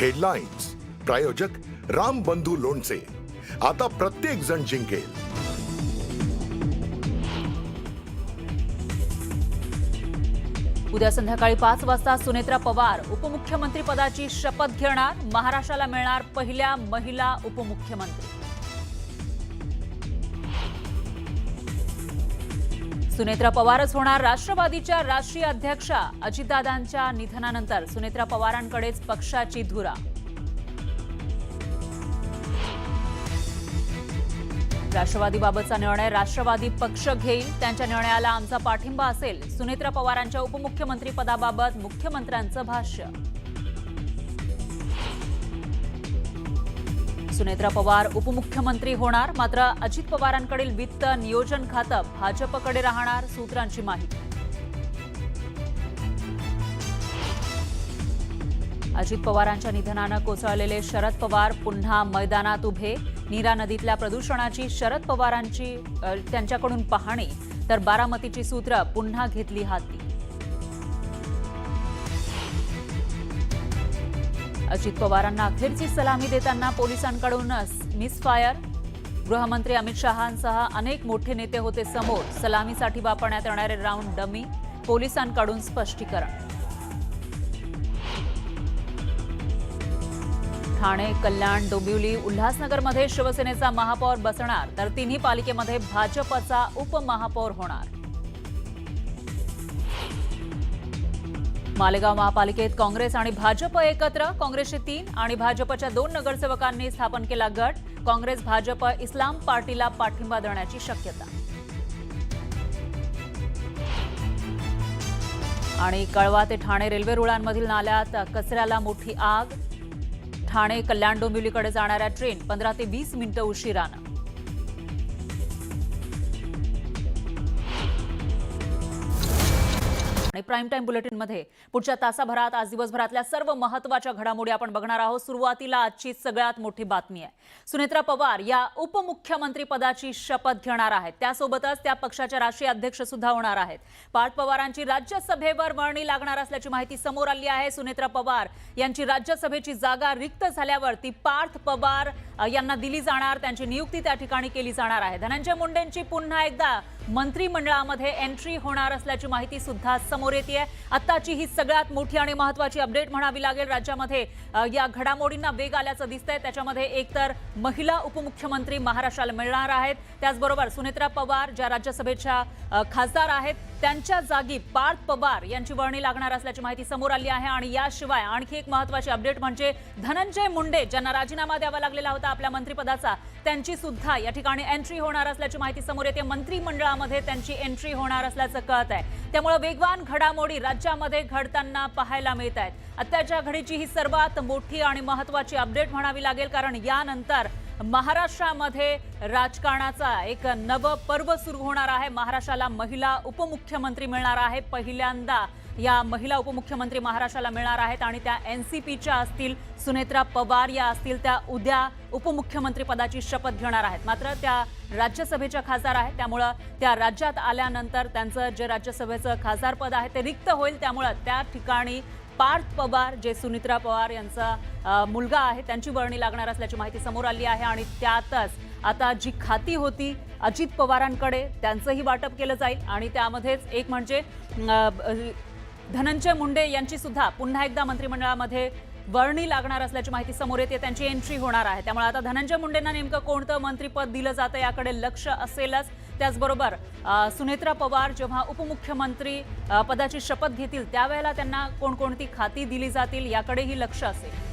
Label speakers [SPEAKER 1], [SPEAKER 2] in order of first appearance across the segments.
[SPEAKER 1] Headlines प्रायोजक राम बंधू लोणचे। आता प्रत्येक जण जिंकेल।
[SPEAKER 2] उद्या संध्याकाळी 5 वाजता सुनेत्रा पवार उपमुख्यमंत्री पदाची शपथ घेणार। महाराष्ट्राला मिळणार पहिल्या महिला उपमुख्यमंत्री। सुनेत्रा पवारच होणार राष्ट्रवादीच्या राष्ट्रीय अध्यक्षा। अजितदादांच्या निधनानंतर सुनेत्रा पवारांकडेच पक्षाची धुरा। राष्ट्रवादीबाबतचा निर्णय राष्ट्रवादी पक्ष घेईल, त्यांच्या निर्णयाला आमचा पाठिंबा असेल। सुनेत्रा पवारांच्या उपमुख्यमंत्री पदाबाबत मुख्यमंत्र्यांचं भाष्य। सुनेत्रा पवार उपमुख्यमंत्री होणार, मात्र अजित पवारांकडील वित्त नियोजन खातं भाजपकडे राहणार, सूत्रांची माहिती। अजित पवारांच्या निधनानं कोसळलेले शरद पवार पुन्हा मैदानात उभे। नीरा नदीतल्या प्रदूषणाची शरद पवारांची त्यांच्याकडून पाहणी, तर बारामतीची सूत्र पुन्हा घेतली हाती। अजित पवारांना अखेरची सलामी देताना पोलिसांकडून मिसफायर। गृहमंत्री अमित शहांसह अनेक मोठे नेते होते समोर। सलामीसाठी वापरण्यात येणारे राऊंड डमी, पोलिसांकडून स्पष्टीकरण। ठाणे, कल्याण, डोंबिवली, उल्हासनगरमध्ये शिवसेनेचा महापौर बसणार, तर तिन्ही पालिकेमध्ये भाजपचा उपमहापौर होणार। मालेगाव महापालिकेत काँग्रेस आणि भाजप एकत्र। काँग्रेसचे 3 आणि भाजपच्या 2 नगरसेवकांनी स्थापन केला गट। काँग्रेस भाजप इस्लाम पार्टीला पाठिंबा देण्याची शक्यता। आणि कळवा ते ठाणे रेल्वे रुळांमधील नाल्यात कचऱ्याला मोठी आग। ठाणे, कल्याण, डोंबिवलीकडे जाणाऱ्या ट्रेन 15 ते 20 मिनिटं उशिरानं। आणि प्राईम टाइम बुलेटिनमध्ये पुढच्या तासाभरात आज दिवसभरातल्या सर्व महत्त्वाच्या घडामोडी आपण बघणार आहोत। सुरुवातीला आजची सगळ्यात मोठी बातमी आहे, सुनेत्रा पवार या उपमुख्यमंत्री पदाची शपथ घेणार आहेत। त्यासोबतच त्या पक्षाच्या राष्ट्रीय अध्यक्ष सुद्धा होणार आहेत। पार्थ पवारांची राज्यसभेवर वर्णी लागणार असल्याची माहिती समोर आली आहे। सुनेत्रा पवार यांची राज्यसभेची जागा रिक्त झाल्यावर ती पार्थ पवार यांना दिली जाणार, त्यांची नियुक्ती त्या ठिकाणी केली जाणार आहे। धनंजय मुंडेंची पुन्हा एकदा मंत्रिमंडळामध्ये एंट्री होणार असल्याची माहिती सुद्धा समोर येते आहे। आताची ही सगळ्यात मोठी आणि महत्त्वाची अपडेट म्हणावी लागेल। राज्यामध्ये या घडामोडींना वेग आल्याचं दिसतंय। त्याच्यामध्ये एकतर महिला उपमुख्यमंत्री महाराष्ट्राला मिळणार आहेत, त्याचबरोबर सुनेत्रा पवार ज्या राज्यसभेच्या खासदार आहेत त्यांच्या जागी पार्थ पवार यांची वर्णी लागणार असल्याची माहिती समोर आली आहे। आणि याशिवाय आणखी एक महत्त्वाची अपडेट म्हणजे धनंजय मुंडे ज्यांना राजीनामा द्यावा लागलेला होता आपल्या मंत्रिपदाचा, त्यांची सुद्धा या ठिकाणी एंट्री होणार असल्याची माहिती समोर येते। मंत्रिमंडळामध्ये त्यांची एंट्री होणार असल्याचं कळत आहे। त्यामुळे वेगवान घडामोडी राज्यामध्ये घडताना पाहायला मिळत आहेत। आताच्या घडीची ही सर्वात मोठी आणि महत्त्वाची अपडेट म्हणावी लागेल, कारण यानंतर महाराष्ट्रामध्ये राजकारणाचा एक नवं पर्व सुरू होणार आहे। महाराष्ट्राला महिला उपमुख्यमंत्री मिळणार आहे। पहिल्यांदा या महिला उपमुख्यमंत्री महाराष्ट्राला मिळणार आहेत आणि त्या एनसीपीच्या असतील, सुनेत्रा पवार या असतील, त्या उद्या उपमुख्यमंत्री पदाची शपथ घेणार आहेत। मात्र त्या राज्यसभेच्या खासदार आहेत, त्यामुळे त्या राज्यात आल्यानंतर त्यांचं जे राज्यसभेचं खासदारपद आहे ते रिक्त होईल। त्यामुळे त्या ठिकाणी पार्थ पवार जे सुनेत्रा पवार यांचा मुलगा आहे त्यांची वर्णी लागणार असल्याची माहिती समोर आली आहे। आणि त्यातच आता जी खाती होती अजित पवारांकडे त्यांचंही वाटप केलं जाईल। आणि त्यामध्येच एक म्हणजे धनंजय मुंडे यांची सुद्धा पुन्हा एकदा मंत्रिमंडळामध्ये वर्णी लागणार असल्याची माहिती समोर येते, त्यांची एंट्री होणार आहे। त्यामुळे आता धनंजय मुंडेंना नेमकं कोणतं मंत्रिपद दिलं जातं याकडे लक्ष असेलच। त्याचबरोबर सुनेत्रा पवार जेव्हा उपमुख्यमंत्री पदाची शपथ घेतील त्यावेळेला त्यांना कोणकोणती खाती दिली जातील याकडेही लक्ष असेल।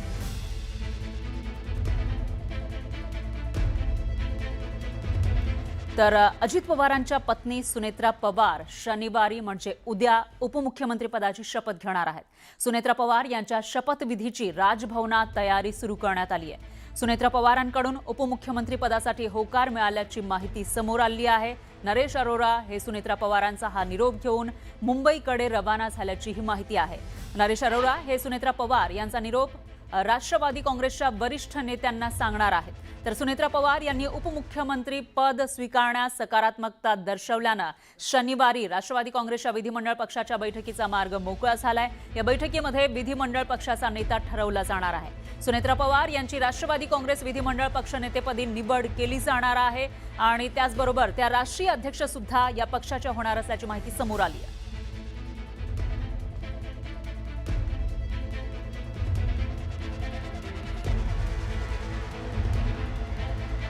[SPEAKER 2] तर अजित पवारांच्या पत्नी सुनेत्रा पवार शनिवारी म्हणजे उद्या उपमुख्यमंत्री पदाची शपथ घेणार आहेत। सुनेत्रा पवार यांच्या शपथविधीची राजभवनात तयारी सुरू करण्यात आली आहे। सुनेत्रा पवारांकडून उपमुख्यमंत्री पदासाठी होकार मिळाल्याची माहिती समोर आली आहे। नरेश अरोरा हे सुनेत्रा पवारांचा हा निरोप घेऊन मुंबईकडे रवाना झाल्याची ही माहिती आहे। नरेश अरोरा हे सुनेत्रा पवार यांचा निरोप राष्ट्रवादी काँग्रेसच्या वरिष्ठ नेत्यांना सांगणार आहेत। तर सुनेत्रा पवार यांनी उपमुख्यमंत्री पद स्वीकारण्यास सकारात्मकता दर्शवल्यानं शनिवारी राष्ट्रवादी काँग्रेसच्या विधिमंडळ पक्षाच्या बैठकीचा मार्ग मोकळा झालाय। या बैठकीमध्ये विधिमंडळ पक्षाचा नेता ठरवला जाणार आहे। सुनेत्रा पवार यांची राष्ट्रवादी काँग्रेस विधिमंडळ पक्षनेतेपदी निवड केली जाणार आहे आणि त्याचबरोबर त्या राष्ट्रीय अध्यक्ष सुद्धा या पक्षाच्या होणार असल्याची माहिती समोर आली आहे.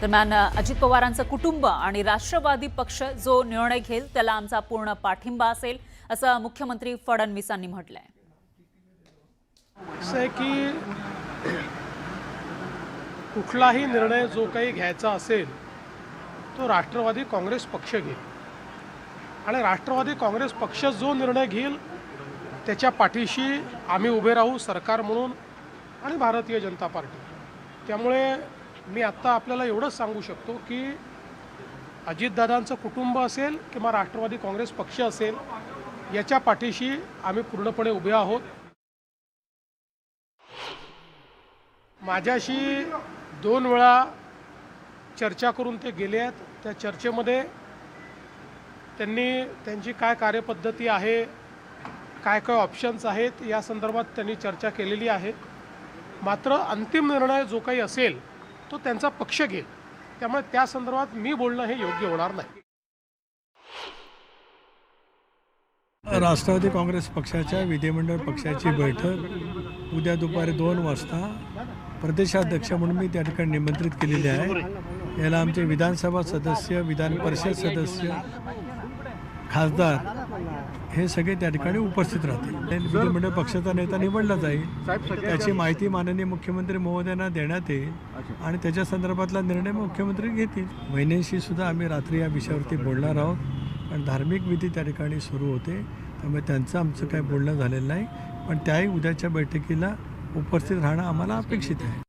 [SPEAKER 2] दरम्यान अजित पवारांचं कुटुंब आणि राष्ट्रवादी पक्ष जो निर्णय घेईल त्याला आमचा पूर्ण पाठिंबा असेल असं मुख्यमंत्री फडणवीसांनी म्हटलंय.
[SPEAKER 3] असं आहे की कुठलाही निर्णय जो काही घ्यायचा असेल तो राष्ट्रवादी काँग्रेस पक्ष घेईल आणि राष्ट्रवादी काँग्रेस पक्ष जो निर्णय घेईल त्याच्या पाठीशी आम्ही उभे राहू, सरकार म्हणून आणि भारतीय जनता पार्टी. त्यामुळे मी आत्ता आपल्याला एवढंच सांगू शकतो की अजितदादांचं कुटुंब असेल किंवा राष्ट्रवादी काँग्रेस पक्ष असेल याच्या पाठीशी आम्ही पूर्णपणे उभे आहोत. माझ्याशी 2 वेळा चर्चा करून ते गेले आहेत. त्या चर्चेमध्ये त्यांनी त्यांची काय कार्यपद्धती आहे, काय काय ऑप्शन्स आहेत या संदर्भात त्यांनी चर्चा केलेली आहे. मात्र अंतिम निर्णय जो काही असेल तो त्यांचा पक्ष घेईल. त्यामुळे त्या संदर्भात मी बोलणं हे योग्य होणार नाही.
[SPEAKER 4] राष्ट्रवादी काँग्रेस पक्षाच्या विधिमंडळ पक्षाची बैठक उद्या दुपारी 2 वाजता प्रदेशाध्यक्ष म्हणून मी त्या ठिकाणी निमंत्रित केलेले आहे. याला आमचे विधानसभा सदस्य, विधान परिषद सदस्य, खासदार हे सगळे त्या ठिकाणी उपस्थित राहतील. विधिमंडळ पक्षाचा नेता निवडला जाईल, त्याची माहिती माननीय मुख्यमंत्री महोदयांना देण्यात येईल आणि त्याच्या संदर्भातला निर्णय मुख्यमंत्री घेतील. वहिनींशी सुद्धा आम्ही रात्री या विषयावरती बोलणार आहोत पण धार्मिक विधी त्या ठिकाणी सुरू होते त्यामुळे त्यांचं आमचं काही बोलणं झालेलं नाही. पण त्याही उद्याच्या बैठकीला उपस्थित राहणं आम्हाला अपेक्षित आहे.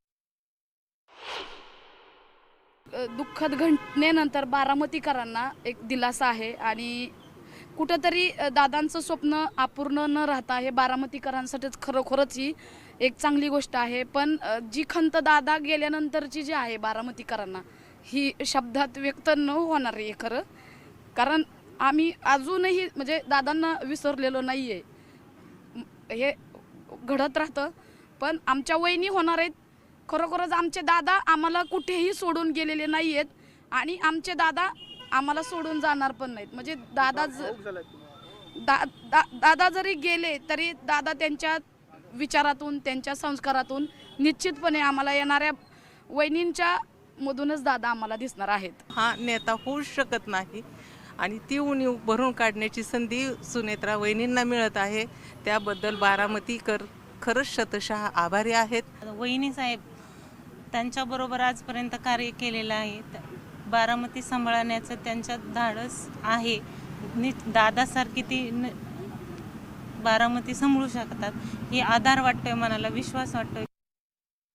[SPEAKER 5] दुःखद घटनेनंतर बारामतीकरांना एक दिलासा आहे आणि कुठंतरी दादांचं स्वप्न अपूर्ण न राहता हे बारामतीकरांसाठीच खरोखरच ही एक चांगली गोष्ट आहे. पण जी खंत दादा गेल्यानंतरची जी आहे बारामतीकरांना ही शब्दात व्यक्त न होणार आहे खरं. कारण आम्ही अजूनही म्हणजे दादांना विसरलेलो नाही आहे. हे घडत राहतं पण आमच्या वहिनी होणार आहेत. खरोखरच आमचे दादा आम्हाला कुठेही सोडून गेलेले नाही आहेत आणि आमचे दादा आम्हाला सोडून जाणार पण नाहीत. म्हणजे दादा जरी गेले तरी दादा त्यांच्या विचारातून, त्यांच्या संस्कारातून निश्चितपणे आम्हाला येणाऱ्या वहिनींच्या मधूनच दादा आम्हाला दिसणार आहेत.
[SPEAKER 6] हा नेता होऊ शकत नाही आणि ती उणीव भरून काढण्याची संधी सुनेत्रा वहिनींना मिळत आहे. त्याबद्दल बारामतीकर खरंच शतशः आभारी आहेत.
[SPEAKER 7] वहिनी साहेब त्यांच्याबरोबर आजपर्यंत कार्य केलेलं आहे. बारामती सांभाळण्याचं त्यांच्यात धाडस आहे. दादासारखी ती बारामती सांभाळू शकतात हे आधार वाटतोय, मनाला विश्वास वाटतोय.